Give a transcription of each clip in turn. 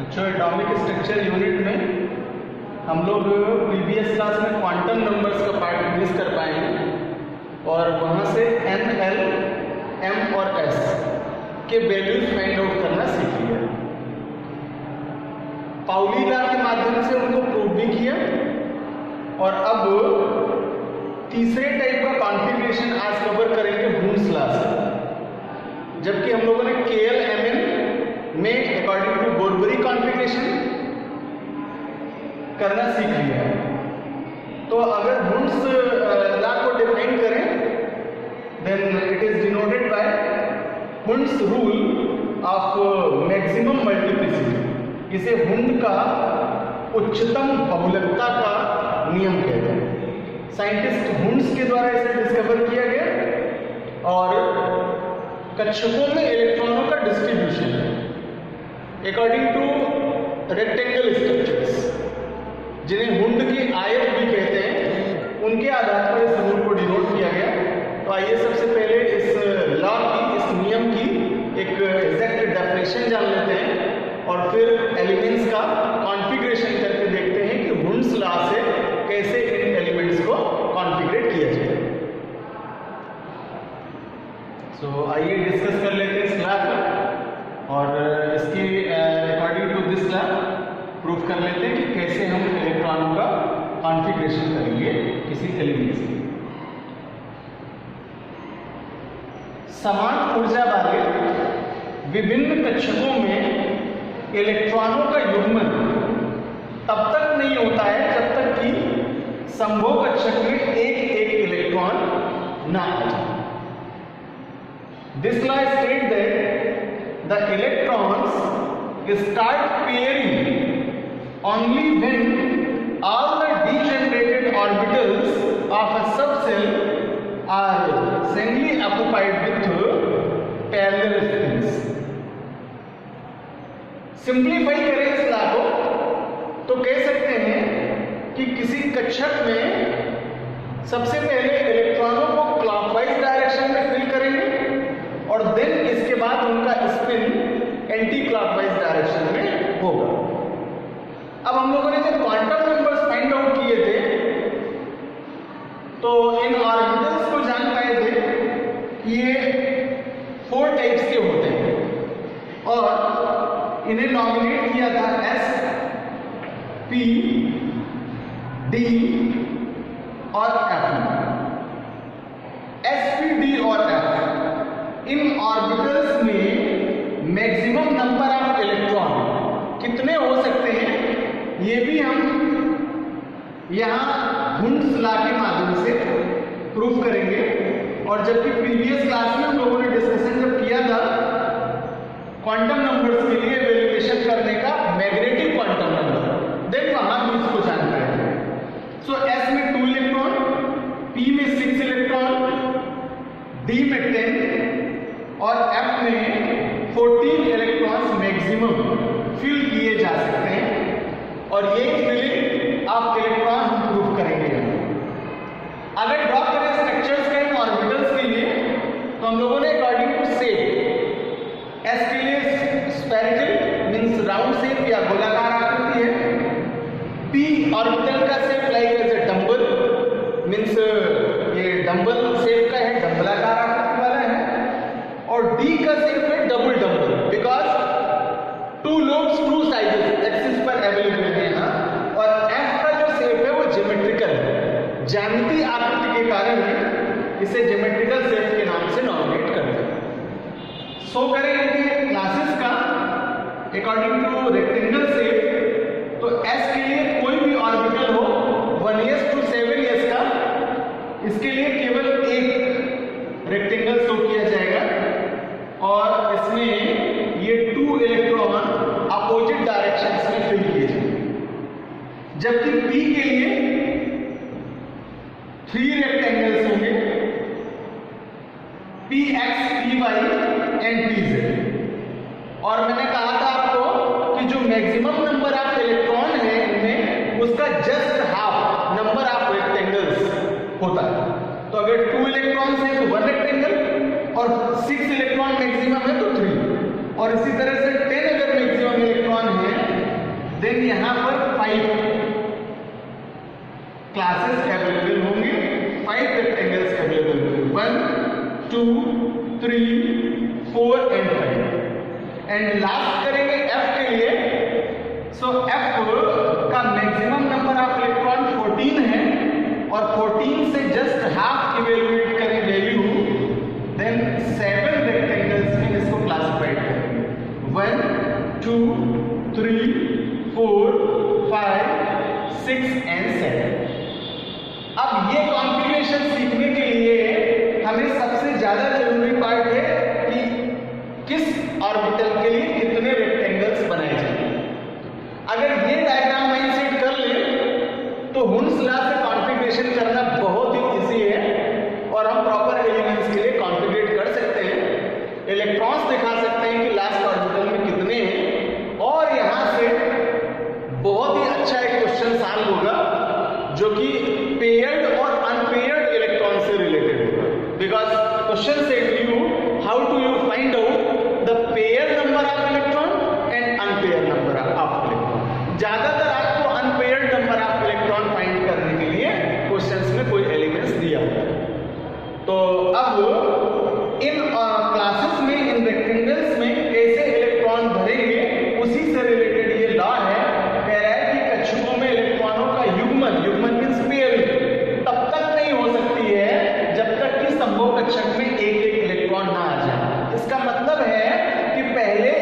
बच्चों atomic structure unit में हम लोग प्रीवियस क्लास में क्वांटम नंबर्स का पार्ट फिनिश कर पाएंगे और वहाँ से n, l, m और s के वैल्यूज फाइंड आउट करना सीख लिया। पाउली लॉ के माध्यम से उनको प्रूव भी किया और अब तीसरे टाइप का कॉन्फ़िगरेशन आज कवर करेंगे हुंस लॉ से। जबकि हम लोगों ने KL-Mn में अकॉर्डिंग टू बोरबरी कॉन्फ़िगरेशन करना सीख लिया है। तो अगर हुंस लॉ को डिफाइन करें then it is denoted by Hund's rule of maximum multiplicity. इसे हुंड का उच्चतम बहुलकता का नियम कहते हैं। साइंटिस्ट हुंस के द्वारा इसे डिस्कवर किया गया और कक्षकों में इलेक्ट्रॉनों का डिस्ट्रीब्यूशन है अकॉर्डिंग टू रेक्टेंगल स्ट्रक्चर्स, जिन्हें हुंड की आयत भी कहते हैं, उनके आधार पर इस रूल को डिनोट किया गया। तो आइए सबसे पहले इस लॉ की, इस नियम की एक एग्जैक्ट डेफिनेशन जान लेते हैं और फिर एलिमेंट्स का कॉन्फ़िगरेशन करके देखते हैं कि हुंस लॉ से कैसे इन एलिमेंट्स को कॉन्फ़िगरेट किया जाए। सो आइए डिस्कस कर लेते हैं इस लॉ को और इसकी according to this law proof कर लेते हैं कि कैसे हम इलेक्ट्रॉनों का कॉन्फ़िगरेशन करेंगे किसी एलिमेंट से। समान ऊर्जा वाले विभिन्न कक्षकों में इलेक्ट्रॉनों का युग्मन तब तक नहीं होता है जब तक कि संभव कक्षक में एक एक इलेक्ट्रॉन ना आ जाए। This law state that the electrons start pairing only when all the degenerated orbitals of a subcell are singly occupied with parallel spins. Simplify करें इस लॉ को तो कह सकते हैं कि किसी कक्षक में सबसे पहले इलेक्ट्रॉनों को क्लॉकवाइज डायरेक्शन में फिल करेंगे और देन इसके बाद उनका स्पिन एंटी क्लॉकवाइज डायरेक्शन में होगा। अब हम लोगों ने जब क्वांटम नंबर्स फाइंड आउट किए थे तो इन ऑर्बिटल्स को जान पाए थे कि ये 4 टाइप्स के होते हैं और इन्हें नॉमिनेट किया था S, P, D और F। S, P, D और F इन ऑर्बिटल्स में मैक्सिमम नंबर ऑफ इलेक्ट्रॉन कितने हो सकते हैं ये भी हम यहां हुंस लॉ के माध्यम से प्रूफ करेंगे। और जबकि प्रीवियस क्लास में हम लोगों ने डिस्कशन जब किया था क्वांटम नंबर्स के लिए वैल्यूएशन करने का मैग्नेटिक क्वांटम नंबर, देन वहां भी इसको जान पाएंगे। सो S में 2 इलेक्ट्रॉन, P में 6 इलेक्ट्रॉन, D में 10 और F में 14 इलेक्ट्रॉन्स मैक्सिमम फिल किए जा सकते हैं और ये फिलिंग ऑफ इलेक्ट्रॉन हम प्रूफ करेंगे। अगर ड्रॉ करें स्ट्रक्चर्स के इन ऑर्बिटल्स के लिए तो हम लोगों ने अकॉर्डिंग टू शेप S के लिए स्फेरिकल मींस राउंड शेप या गोलाकार आकृति है, P ऑर्बिटल का shape like as a dumbbell means ये डंबल शेप का है, डंबलाकार आकृति वाला है और D का शेप है double dumbbell because 2 lobes 2 sizes axis पर अवेलेबल है यहाँ। और F का जो शेप है वो ज्योमेट्रिकल है, ज्यामितीय आकृति के कारण इसे ज्योमेट्रिकल शेप के नाम से नॉमिनेट करते हैं। सो करेंगे क्लासेस का अकॉर्डिंग टू रेक्टेंगल शेप तो S के लिए कोई भी ऑर्बिटल हो 1s to 7s का, इसके लिए केवल एक रेक्टेंगल शो किया जाएगा और इसमें ये 2 इलेक्ट्रॉन अपोजिट डायरेक्शंस में फिल किए जाएंगे। जबकि P के लिए 3 रेक्टेंगल्स होंगे, Px, Py एंड Pz। और मैंने कहा था आपको कि जो मैक्सिमम नंबर ऑफ इलेक्ट्रॉन है इनमें उसका just half number of rectangles होता है। तो अगर 2 इलेक्ट्रॉन्स हैं तो 1 रेक्टेंगल और 6 इलेक्ट्रॉन मैक्सिमम है तो 3 और इसी तरह से 10 अगर मैक्सिमम इलेक्ट्रॉन है देन यहाँ पर 5 क्लासेस अवेलेबल होंगे, 5 रेक्टेंगल्स अवेलेबल होंगे, 1 2 3 4 एंड 5। एंड लास्ट करेंगे F के लिए। सो F का मैक्सिमम नंबर ऑफ इलेक्ट्रॉन 14 है और 14 से जस्ट हाफ इवेल्युएट करें वैल्यू, देन 7 रेक्टेंगल्स में इसको क्लासिफाइड करेंगे, 1 2 3 4 5 6 एंड 7। अब ये कॉन्फ़िगरेशन सीखने के लिए हमें सबसे ज्यादा जरूरी पार्ट है कि किस ऑर्बिटल के लिए कितने रेक्टेंगल्स बनाए जाएंगे। अगर ये डायग्राम माइंड सेट कर ले तो हुन्स लॉ से कॉन्फ़िगरेशन करना बहुत ही इजी है और हम प्रॉपर एलिमेंट्स के लिए कॉन्फ़िगरेट कर सकते हैं, इलेक्ट्रॉन्स दिखा सकते हैं कि लास्ट ऑर्बिटल में कितने हैं, और यहां से बहुत ही अच्छा एक क्वेश्चन सॉल्व होगा जो कि पेयर्ड और अनपेयर्ड इलेक्ट्रॉन से रिलेटेड होगा। Because question said you how do you find out the pair number of electron and unpair number of electron. ज्यादातर आपको unpaired number of electron find करने के लिए क्वेश्चंस में कोई एलिमेंट्स दिया होगा। तो अब इन क्लासेस में, इन रेक्टेंगल्स में कैसे इलेक्ट्रॉन भरेंगे उसी से रिलेटेड ये लॉ है। कह रहा है कि कक्षकों में इलेक्ट्रॉनों का युग्मन मींस पेयरिंग तब तक नहीं हो सकती है जब तक कि संभव कक्षक में एक एक इलेक्ट्रॉन ना आ जाए। इसका मतलब है कि पहले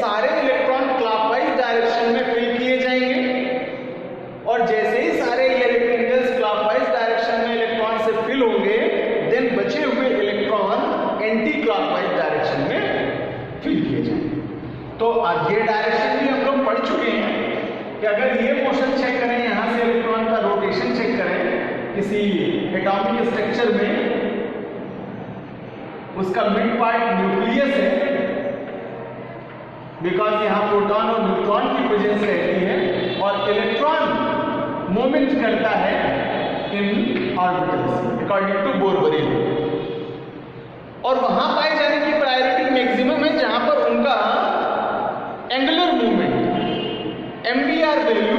सारे इलेक्ट्रॉन क्लॉकवाइज डायरेक्शन में फिल किए जाएंगे और जैसे ही सारे ये रेक्टेंगल्स क्लॉकवाइज डायरेक्शन में इलेक्ट्रॉन से फिल होंगे, देन बचे हुए इलेक्ट्रॉन एंटी क्लॉकवाइज डायरेक्शन में फिल किए जाएंगे। तो आज ये डायरेक्शन भी हम लोग पढ़ चुके हैं कि अगर ये मोशन चेक करें, यहां से इलेक्ट्रॉन का रोटेशन चेक करें किसी एटॉमिक स्ट्रक्चर में, उसका मिड पार्ट न्यूक्लियस है, बिकॉज यहां प्रोटॉन और न्यूट्रॉन की प्रेजेंस रहती है और इलेक्ट्रॉन मूवमेंट करता है इन ऑर्बिटल्स अकॉर्डिंग टू बोर-बरेली, और वहां पाए जाने की प्रायोरिटी मैक्सिमम है जहां पर उनका angular movement MBR value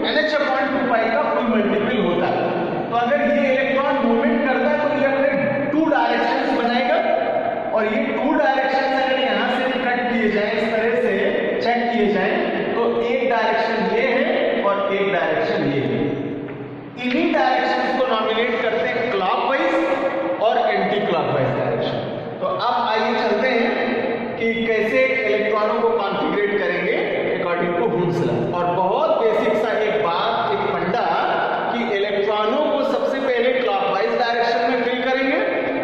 NH/2π का फुल मल्टीपल होता है। तो अगर ये इलेक्ट्रॉन मूवमेंट करता है तो ये अपने 2 डायरेक्शंस बनाएगा और ये 2 डायरेक्शंस अगर यहां से कट किए जाए, इस तरह से चेक किए जाए, तो एक डायरेक्शन ये है और एक डायरेक्शन ये है। इन्हीं डायरेक्शंस को नॉमिनेट करते हैं क्लॉकवाइज और एंटी क्लॉकवाइज डायरेक्शन। तो अब आइए चलते हैं कि कैसे इलेक्ट्रॉनों को कॉन्फ़िगरेट करेंगे अकॉर्डिंग टू हुन्स लॉ। और बहुत बेसिक सा एक बात, एक फंडा कि इलेक्ट्रॉनों को सबसे पहले क्लॉकवाइज डायरेक्शन में फिल करेंगे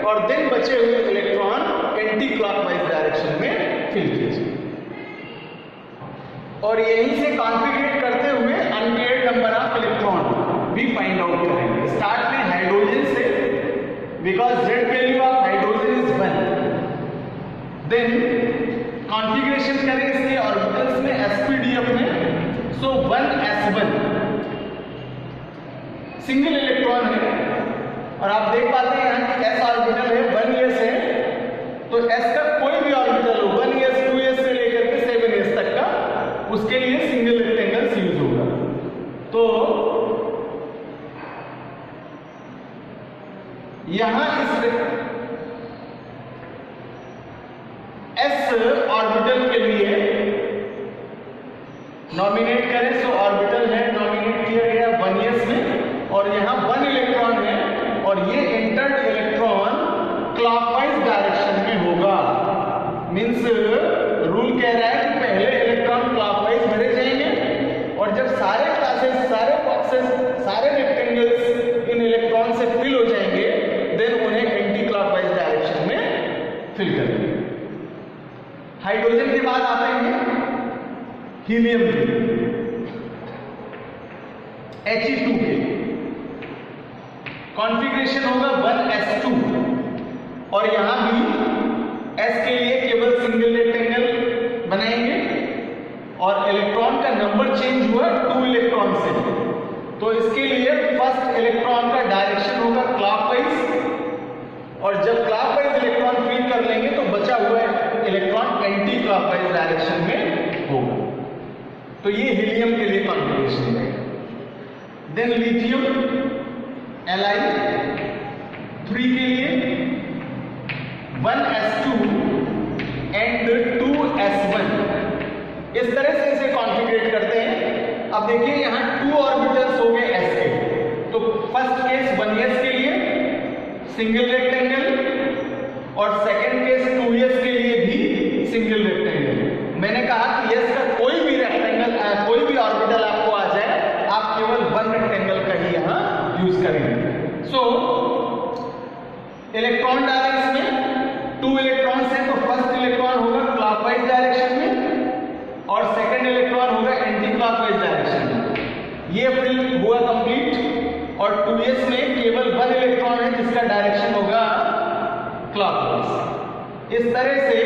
और देन बचे हुए इलेक्ट्रॉन एंटी क्लॉकवाइज डायरेक्शन में फिल किए जाएंगे। और यहीं से कॉन्फ़िगरेट करते हुए अनपेयर्ड नंबर ऑफ इलेक्ट्रॉन भी फाइंड आउट करेंगे। स्टार्ट में हाइड्रोजन से, because Z value of hydrogen is 1। Then configuration करें इसके ऑर्बिटल्स में sp-d में। सो 1s1 सिंगल इलेक्ट्रॉन है और आप देख पाते हैं यहाँ कि s ऑर्बिटल है, 1s है, तो s का कोई भी ऑर्बिटल हो, 1s 2s से लेकर के 7s तक का, उसके लिए सिंगल रेक्टेंगल्स यूज होगा। तो यहां इस s ऑर्बिटल के लिए नॉमिनेट करें। सो ऑर्बिटल है नॉमिनेट किया गया 1s में और यहां 1 इलेक्ट्रॉन है और ये एंटर्ड इलेक्ट्रॉन क्लॉकवाइज डायरेक्शन में होगा। मींस रूल कह रहा है कि पहले इलेक्ट्रॉन क्लॉकवाइज भरे जाएंगे और जब सारे क्लासेस, सारे बॉक्सेस, सारे रेक्टेंगल्स इन इलेक्ट्रॉन से फिल हो जाएंगे, देन उन्हें एंटी क्लॉकवाइज डायरेक्शन में फिल करेंगे। हाइड्रोजन के बाद आते हैं हीलियम के, He2 के। कॉन्फ़िगरेशन होगा 1s2 और यहां भी s के लिए केवल सिंगल रेक्टेंगल बनाएंगे और इलेक्ट्रॉन का नंबर चेंज हुआ 2 इलेक्ट्रॉन से। तो इसके लिए फर्स्ट इलेक्ट्रॉन का डायरेक्शन होगा क्लॉकवाइज और जब क्लॉकवाइज इलेक्ट्रॉन फिल कर लेंगे तो बचा हुआ इलेक्ट्रॉन एंटी क्लॉकवाइज डायरेक्शन में होगा। तो तो ये हीलियम के लिए कॉन्फ़िगरेशन है। देन लिथियम Li3 के लिए 1s2 एंड 2s1, इस तरह से इसे कॉन्फ़िगरेट करते हैं। अब देखिए यहाँ 2 ऑर्बिटल्स हो गए s के, तो फर्स्ट केस 1s के लिए सिंगल रेक्टेंगल और सेकंड केस 2s के लिए भी सिंगल रेक्टेंगल। मैंने कहा कि s का कोई भी रेक्टेंगल, कोई भी ऑर्बिटल आपको आ जाए, आप केवल 1 रेक्टेंगल का ही यहाँ यूज करेंगे। सो इलेक्ट्रॉन डालें इसमें, 2 इलेक्ट्रॉन्स हैं, तो फर्स्ट इलेक्ट्रॉन होगा क्लॉकवाइज डायरेक्शन में और सेकंड इलेक्ट्रॉन होगा एंटी क्लॉकवाइज डायरेक्शन में। ये फिल हुआ कंप्लीट और 2s में केवल 1 इलेक्ट्रॉन है जिसका डायरेक्शन होगा क्लॉकवाइज। इस तरह से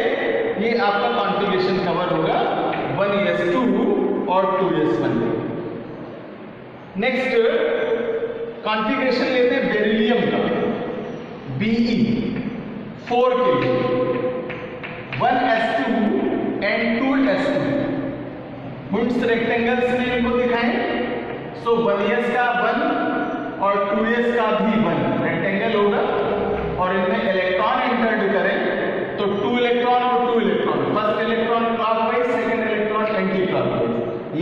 ये आपका कॉन्फ़िगरेशन कवर होगा 1s2 और 2s1। नेक्स्ट कॉन्फ़िगरेशन लेते हैं बेरिलियम का, Be4 के लिए 1s2 and 2s2। Hoods rectangles में इनको दिखाएं, सो 1s का 1 और 2s का भी 1 रेक्टेंगल होगा और इनमें इलेक्ट्रॉन इंटर्ड करें तो 2 इलेक्ट्रॉन और 2 electron, first electron clockwise, second electron anti clockwise.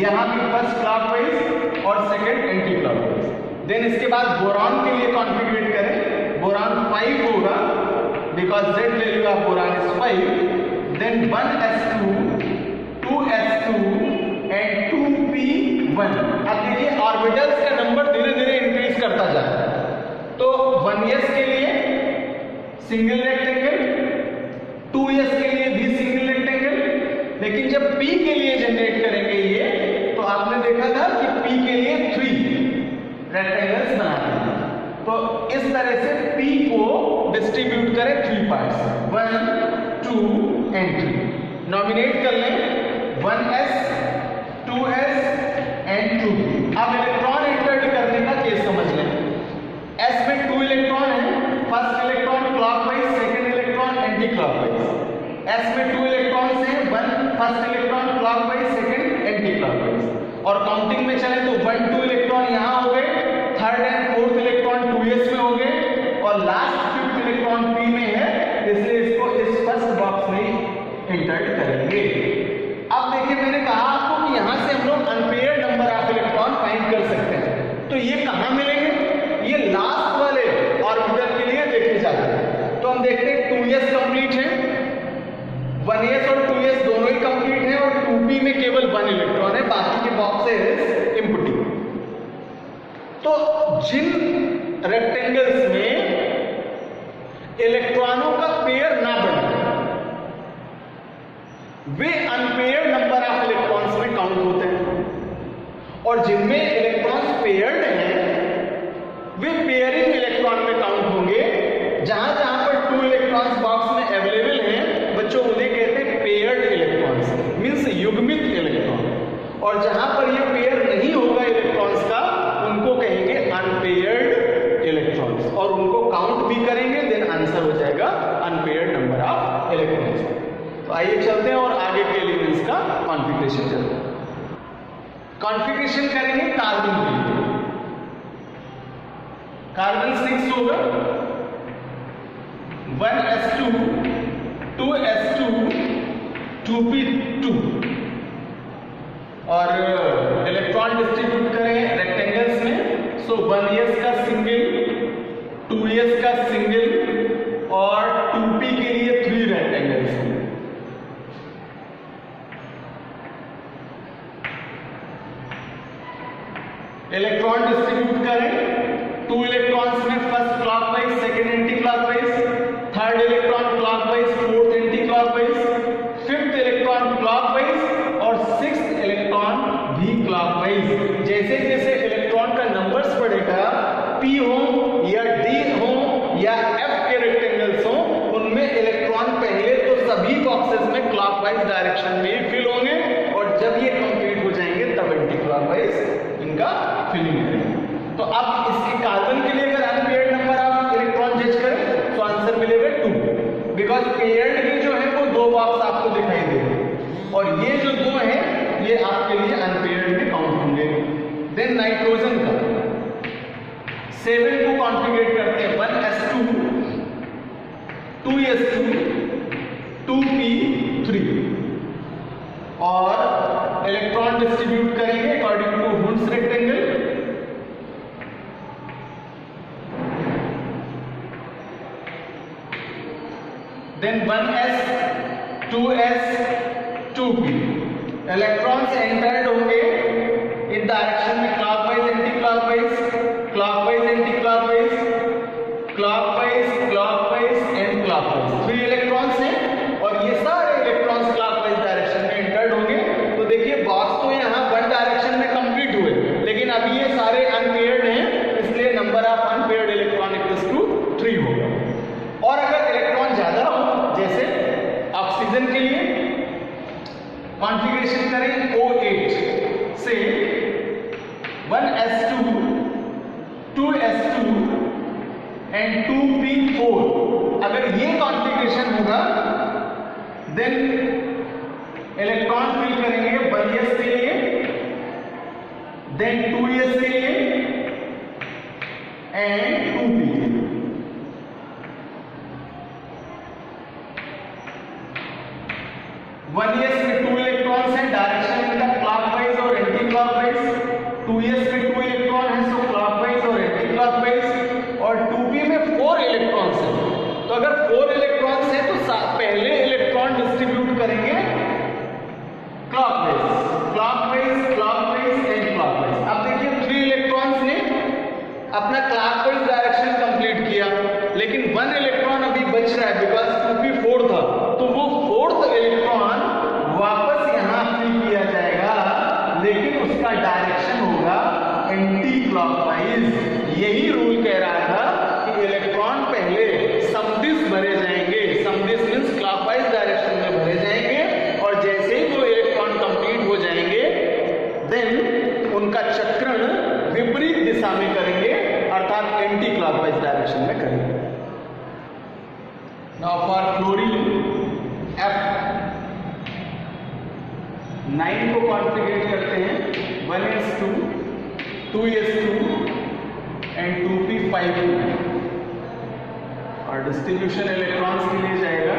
यहाँ भी फर्स्ट क्लॉकवाइज और सेकंड एंटी क्लॉकवाइज। देन इसके बाद बोरॉन के लिए कॉन्फ़िगरेट करें, बोरॉन 5 होगा because Z value of boron is 5। Then 1s2 2s2 and 2p1। अब देखिए ऑर्बिटल्स का नंबर धीरे धीरे इंक्रीज करता जा रहा है। तो 1s के लिए सिंगल रेक्टेंगल, 2s के लिए भी सिंगल रेक्टेंगल, लेकिन जब p के लिए जनरेट करेंगे ये, तो आपने देखा था कि p के लिए 3 रेक्टेंगल्स बनाते हैं। तो इस तरह से p को डिस्ट्रीब्यूट करें 3 पार्ट्स, 1 2 एंड 3। नॉमिनेट कर लें 1s 2s एंड 2p। अब इलेक्ट्रॉन इंटर्ड करने का केस समझ लें। s में 2 इलेक्ट्रॉन है, first electron clockwise, second electron anti clockwise. s में 2 इलेक्ट्रॉन्स हैं, 1 first electron clockwise, second anti clockwise. और काउंटिंग में चले तो 1 2 इलेक्ट्रॉन यहां हो गए, third and fourth electron 2s में हो गए और लास्ट फिफ्थ इलेक्ट्रॉन p में है, इसलिए इसको इस फर्स्ट बॉक्स में इंटर्ड करेंगे। अब देखिए मैंने कहा आपको कि यहां से हम लोग unpaired number of electron find कर सकते हैं। तो ये कहां मिलेंगे? ये लास्ट वाले ऑर्बिटल के लिए देखे जाते हैं। तो हम देखते हैं 2s कंप्लीट है, 1s और 2s दोनों ही कंप्लीट है और 2p में केवल 1 इलेक्ट्रॉन है, बाकी के बॉक्सेस एम्प्टी। तो जिन रेक्टेंगल्स में इलेक्ट्रॉनों का पेयर ना बने वे अनपेयर्ड नंबर ऑफ इलेक्ट्रॉन्स में काउंट होते हैं और जिनमें इलेक्ट्रॉन्स पेयर्ड हैं वे पेयरिंग इलेक्ट्रॉन में काउंट होंगे। जहां जहां पर 2 इलेक्ट्रॉन्स बॉक्स में अवेलेबल हैं बच्चों उन्हें कहते हैं पेयर्ड इलेक्ट्रॉन्स, मींस युग्मित इलेक्ट्रॉन। और जहां पर ये पेयर नहीं होगा इलेक्ट्रॉन्स का उनको कहेंगे अनपेयर्ड इलेक्ट्रॉन्स और उनको काउंट भी करेंगे, देन आंसर हो जाएगा अनपेयर्ड नंबर ऑफ इलेक्ट्रॉन्स। तो आइए चलते हैं और आगे के एलिमेंट्स का कॉन्फ़िगरेशन चलते हैं। कॉन्फ़िगरेशन करेंगे कार्बन के लिए। कार्बन 6 होगा, 1s2 2s2 2p2 और इलेक्ट्रॉन डिस्ट्रीब्यूट करें रेक्टेंगल्स में। सो 1s का सिंगल, 2s का सिंगल और 2p के लिए 3 रेक्टेंगल्स हैं। इलेक्ट्रॉन डिस्ट्रीब्यूट करें 2 इलेक्ट्रॉन्स में, first clockwise, second anti clockwise, third electron clockwise, fourth anti clockwise, fifth electron clockwise और सिक्स्थ इलेक्ट्रॉन भी क्लॉकवाइज। जैसे जैसे इलेक्ट्रॉन का नंबर्स बढ़ेगा, p हो या d हो या f के रेक्टेंगल्स हो, उनमें इलेक्ट्रॉन पहले तो सभी बॉक्सेस में क्लॉकवाइज डायरेक्शन में ही फिल होंगे और जब ये कंप्लीट हो जाएंगे तब एंटी क्लॉकवाइज इनका फिलिंग करेंगे। तो अब इसके कार्बन के लिए अगर अनपेयर्ड नंबर ऑफ इलेक्ट्रॉन जज करें तो आंसर मिलेगा 2, बिकॉज पेयर्ड के जो है वो 2 बॉक्स आपको दिखाई दे रहे हैं और ये जो 2 है ये आपके लिए अनपेयर्ड 2s2 2p3 और इलेक्ट्रॉन डिस्ट्रीब्यूट करेंगे according to Hund's rectangle. Then 1s 2s 2p electrons entered होंगे इन डायरेक्शन में clockwise anti clockwise, clockwise anti clockwise, clockwise clockwise and clockwise. 3 electrons हैं और ये सारे इलेक्ट्रॉन्स क्लॉकवाइज डायरेक्शन में एंटर्ड होंगे। तो देखिए बॉक्स तो यहाँ वन डायरेक्शन में कंप्लीट हुए, लेकिन अभी ये सारे अनपेयर्ड हैं, इसलिए number of unpaired electron equals to 3 होगा। और अगर इलेक्ट्रॉन ज्यादा हो, जैसे ऑक्सीजन के लिए कॉन्फ़िगरेशन करें O8 से 1s2 2s2 एंड 2p4, अगर ये कॉन्फ़िगरेशन होगा देन इलेक्ट्रॉन फिल करेंगे 1s के लिए, देन 2s के लिए एंड 2p के लिए। 1s में 2 इलेक्ट्रॉन्स हैं, डायरेक्शन इनका क्लॉकवाइज और एंटी क्लॉकवाइज। 2s में 2 इलेक्ट्रॉन हैं, सो क्लॉकवाइज और एंटी क्लॉकवाइज। और 2p में 4 इलेक्ट्रॉन्स हैं। तो अगर 4 इलेक्ट्रॉन्स हैं तो पहले इलेक्ट्रॉन डिस्ट्रीब्यूट करेंगे clockwise, clockwise clockwise and clockwise. अब देखिए 3 इलेक्ट्रॉन्स ने अपना क्लॉकवाइज डायरेक्शन कंप्लीट किया, लेकिन 1 इलेक्ट्रॉन अभी बच रहा है बिकॉज 2p4 था, तो वो 4th इलेक्ट्रॉन वापस यहां फिल किया जाएगा, लेकिन उसका डायरेक्शन होगा एंटी क्लॉकवाइज। यही रूल कह रहा था कि इलेक्ट्रॉन पहले समदिश भरे जाएंगे, समदिश मींस क्लॉकवाइज डायरेक्शन में भरे जाएंगे, और जैसे ही वो इलेक्ट्रॉन कंप्लीट हो जाएंगे देन उनका चक्रण विपरीत दिशा में करेंगे, अर्थात एंटी क्लॉकवाइज डायरेक्शन में करेंगे। नाउ फॉर क्लोरीन F9 को कॉन्फ़िगरेट करते हैं 1s2 2s2 एंड 2p5 और डिस्ट्रीब्यूशन इलेक्ट्रॉन्स के लिए जाएगा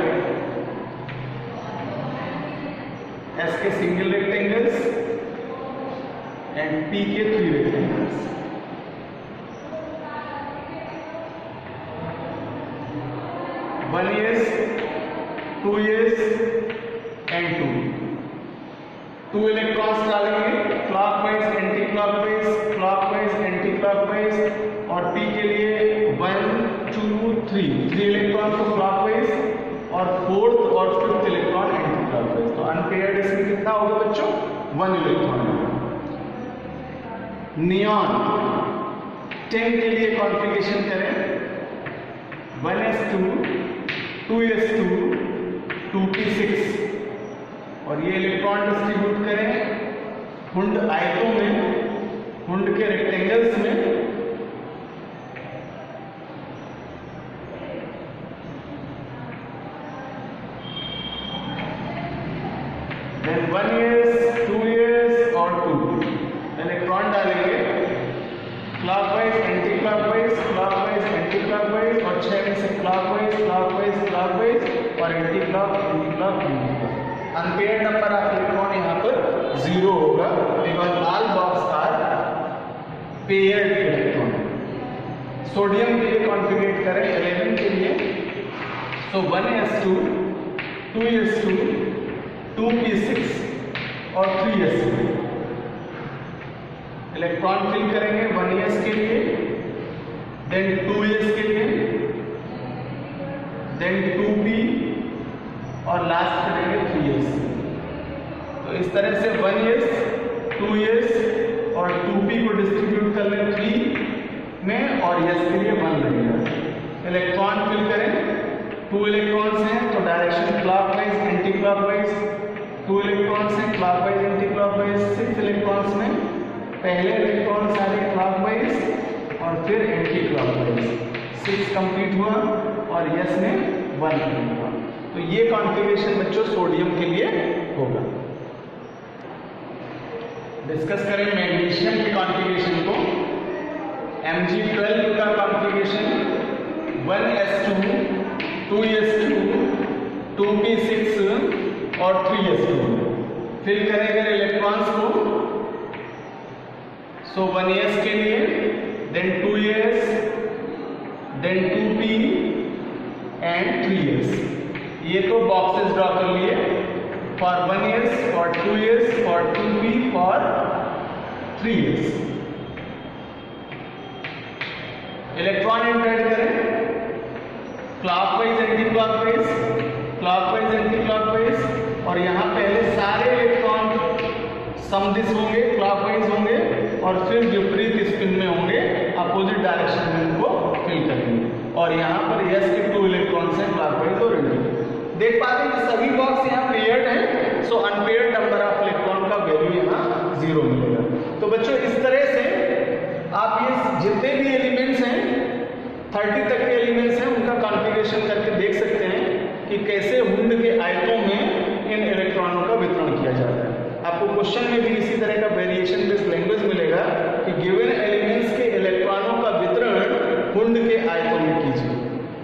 S के सिंगल रेक्टेंगल्स एंड P के 3 rectangles. One S 2s and 2 electrons डालेंगे clockwise anti clockwise, clockwise anti clockwise. और P के लिए 1 2 3 इलेक्ट्रॉन को क्लॉकवाइज और 4th और 5th इलेक्ट्रॉन एंटी क्लॉकवाइज। तो अनपेयर्ड इसमें कितना होगा बच्चों? 1 इलेक्ट्रॉन होगा। नियॉन 10 के लिए कॉन्फ़िगरेशन करें 1s2 2s2 2p6 और ये इलेक्ट्रॉन डिस्ट्रीब्यूट करें हुंड आयतों में, हुंड के रेक्टेंगल्स में। देन 1s 2s और 2 इलेक्ट्रॉन डालेंगे clockwise anti clockwise, clockwise anti clockwise और 6 में से क्लॉकवाइज क्लॉकवाइज क्लॉकवाइज और anti clock anti clock anti clock. Unpaired number of electron यहाँ पर 0 होगा because all box are paired electron. Sodium के लिए कॉन्फ़िगरेट करें 11 के लिए, सो 1s2 2s2 2p6 और 3s2 इलेक्ट्रॉन फिल करेंगे 1s के लिए, देन 2s के लिए, देन 2p और लास्ट करेंगे 3s। तो इस तरह से 1s 2s और 2p को डिस्ट्रीब्यूट कर लें 3 में और s के लिए 1 लगेगा। इलेक्ट्रॉन फिल करें 2 इलेक्ट्रॉन्स हैं तो direction clockwise anti clockwise, 2 electrons हैं क्लॉकवाइज एंटी क्लॉकवाइज। 6 इलेक्ट्रॉन्स में पहले इलेक्ट्रॉन सारे क्लॉकवाइज और फिर एंटी क्लॉकवाइज। 6 कंप्लीट हुआ और यस में 1 हुआ। तो ये कॉन्फ़िगरेशन बच्चों सोडियम के लिए होगा। डिस्कस करें मैग्नीशियम के कॉन्फ़िगरेशन को। Mg12 का कॉन्फ़िगरेशन 1s2 2s2, 2p6 और 3s2 फिल करेंगे इलेक्ट्रॉन्स को। सो 1s के लिए, then 2s, then 2p and 3s। ये तो बॉक्सेस ड्रॉ कर लिए for 1s, for 2s, for 2p, for 3s। Electron interact करें clockwise, anti clockwise, clockwise, anti clockwise, और यहाँ पहले सारे इलेक्ट्रॉन समदिश होंगे, क्लॉकवाइज होंगे, और फिर विपरीत स्पिन में होंगे, अपोजिट डायरेक्शन में उनको फिल करेंगे। और यहाँ पर s के 2 इलेक्ट्रॉन्स हैं, क्लॉकवाइज और एंटी। देख पाते हैं कि सभी बॉक्स यहाँ पेयर्ड है, सो अनपेयर्ड नंबर ऑफ इलेक्ट्रॉन का वैल्यू यहाँ 0 मिलेगा। तो बच्चों इस तरह से आप ये जितने भी एलिमेंट्स हैं 30 तक के एलिमेंट्स हैं उनका कॉन्फ़िगरेशन करके देख सकते हैं कि कैसे हुंड के आयतों में इन इलेक्ट्रॉनों का वितरण किया जाता है। आपको क्वेश्चन में भी इसी तरह का वेरिएशन बेस्ड लैंग्वेज मिलेगा कि गिवन एलिमेंट्स के इलेक्ट्रॉनों का वितरण हुंड के आयतों में कीजिए।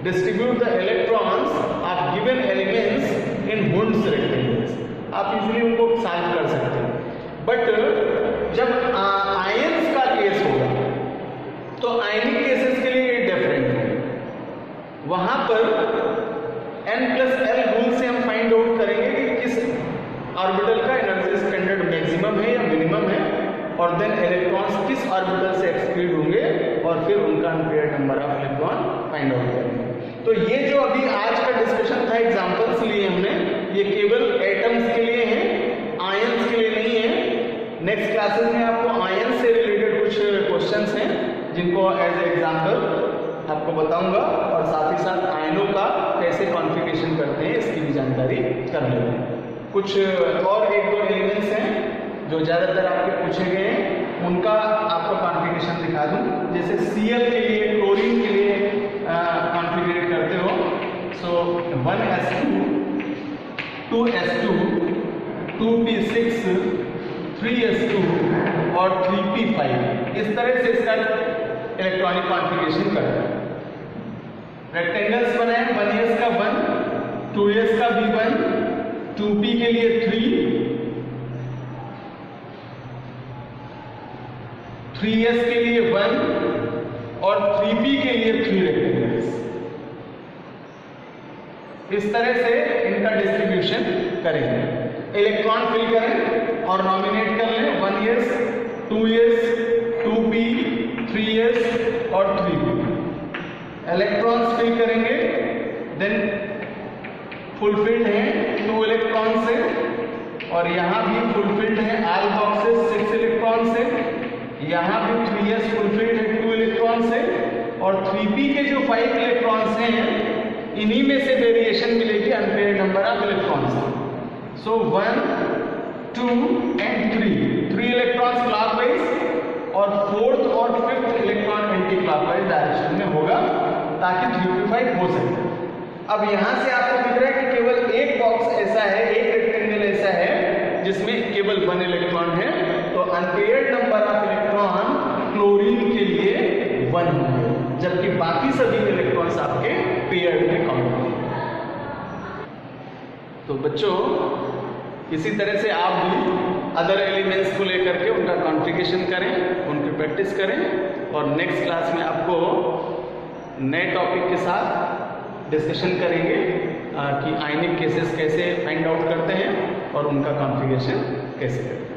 Distribute the electrons of given elements in Hund's rectangles. आप इजीली उनको सॉल्व कर सकते हैं। बट जब आयंस का केस होगा तो आयनिक केसेस के लिए ये डिफरेंट है। वहां पर n+l रूल से हम फाइंड आउट करेंगे कि किस ऑर्बिटल का एनर्जी स्टैंडर्ड मैक्सिमम है या मिनिमम है, और देन इलेक्ट्रॉन्स किस ऑर्बिटल से एक्सक्रीड होंगे, और फिर उनका unpaired number of electron find out करेंगे। तो ये जो अभी आज का डिस्कशन था, एग्जांपल्स लिए हमने, ये केवल एटम्स के लिए है, आयंस के लिए नहीं है। नेक्स्ट क्लासेस में आपको आयंस से रिलेटेड कुछ क्वेश्चंस हैं जिनको एज एग्जाम्पल आपको बताऊंगा, और साथ ही साथ आयनों का कैसे कॉन्फ़िगरेशन करते हैं इसकी भी जानकारी कर लेते हैं। कुछ और 1-2 एलिमेंट्स हैं जो ज़्यादातर आपके पूछे गए हैं, उनका आपको कॉन्फ़िगरेशन दिखा दूं। जैसे Cl के लिए, क्लोरीन के लिए कॉन्फ़िगरेट करते हो, सो 1s2, 2s2, 2p6, 3s2 और 3p5, इस तरह से इसका इलेक्ट्रॉनिक कॉन्फ़िगरेशन करते हैं। रेक्टेंगल्स बनाए, 1s का 1, 2s का भी 1, 2p के लिए 3, 3s के लिए 1 और 3p के लिए 3 रेक्टेंगल्स। इस तरह से इनका डिस्ट्रीब्यूशन करेंगे। इलेक्ट्रॉन फिल करें और नॉमिनेट कर लें 1s, 2s, 2p, 3s और 3p। इलेक्ट्रॉन्स फिल करेंगे, देन फुलफिल्ड है 2 इलेक्ट्रॉन से, और यहाँ भी फुलफिल्ड है ऑल बॉक्सेस 6 इलेक्ट्रॉन से, यहाँ भी 3s फुलफिल्ड है 2 इलेक्ट्रॉन से, और 3p के जो 5 इलेक्ट्रॉन्स हैं इन्हीं में से वेरिएशन मिलेगी unpaired number of electrons. So 1, 2 and 3 electrons clockwise और 4th और 5th electron anti clockwise direction में होगा ताकि 3p5 हो सके। अब यहाँ से आपको दिख रहा है कि केवल एक बॉक्स ऐसा है, एक रेक्टेंगल ऐसा है जिसमें केवल 1 इलेक्ट्रॉन है, तो unpaired number of electron chlorine के लिए 1 होंगे, जबकि बाकी सभी इलेक्ट्रॉन्स आपके पेयर्ड में काउंट होंगे। तो बच्चों इसी तरह से आप भी अदर एलिमेंट्स को लेकर के उनका कॉन्फ़िगरेशन करें, उनकी प्रैक्टिस करें, और नेक्स्ट क्लास में आपको नए टॉपिक के साथ डिस्कशन करेंगे कि आयनिक केसेस कैसे फाइंड आउट करते हैं और उनका कॉन्फ़िगरेशन कैसे करते हैं।